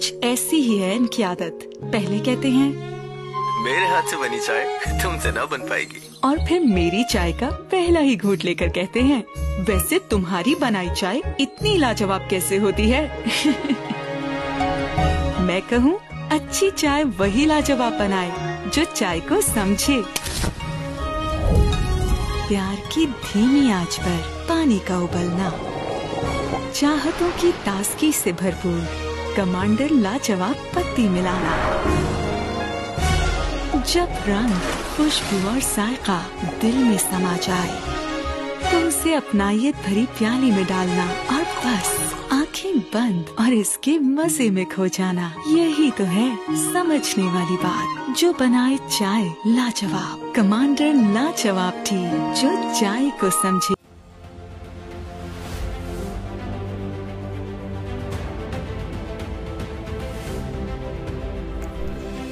कुछ ऐसी ही है इनकी आदत। पहले कहते हैं मेरे हाथ से बनी चाय तुमसे ना बन पाएगी, और फिर मेरी चाय का पहला ही घूंट लेकर कहते हैं वैसे तुम्हारी बनाई चाय इतनी लाजवाब कैसे होती है। मैं कहूँ अच्छी चाय वही लाजवाब बनाए जो चाय को समझे। प्यार की धीमी आंच पर पानी का उबलना, चाहतों की ताजगी से भरपूर कमांडर लाजवाब पत्ती मिलाना। जब रंग, खुशबू और जायका दिल में समा जाए तो उसे अपनायत भरी प्याली में डालना और बस आंखें बंद और इसके मजे में खो जाना। यही तो है समझने वाली बात जो बनाए चाय लाजवाब। कमांडर लाजवाब टी जो चाय को समझे।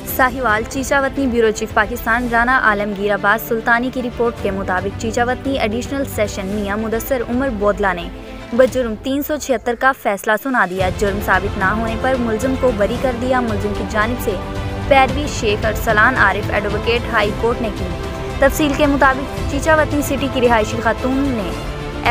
साहिवाल चीचावतनी ब्यूरो चीफ पाकिस्तान राना आलमगीर अब्बास सुल्तानी की रिपोर्ट के मुताबिक चीचावतनी एडिशनल सेशन मियां मुदस्सर उमर बोदला ने बजुर्म 376 का फैसला सुना दिया। जुर्म साबित न होने पर मुलजिम को बरी कर दिया। मुलजिम की जानिब से पैरवी Sheikh Arsalan Arif advocate high court ने की। तफसील के मुताबिक चीचावतनी सिटी की रिहायशी खातून ने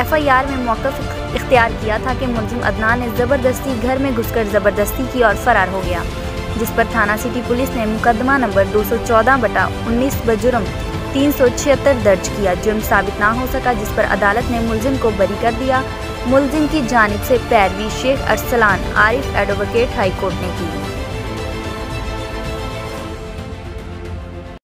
FIR में मौक़िफ़ इख्तियार किया था कि मुलजिम अदनान ने ज़बरदस्ती घर में घुसकर ज़बरदस्ती की और फरार हो गया, जिस पर थाना सिटी पुलिस ने मुकदमा नंबर 214/19 बजुर्म 376 दर्ज किया। जुर्म साबित ना हो सका, जिस पर अदालत ने मुलजिम को बरी कर दिया। मुलजिम की जानिब से पैरवी Sheikh Arsalan Arif advocate high court ने की।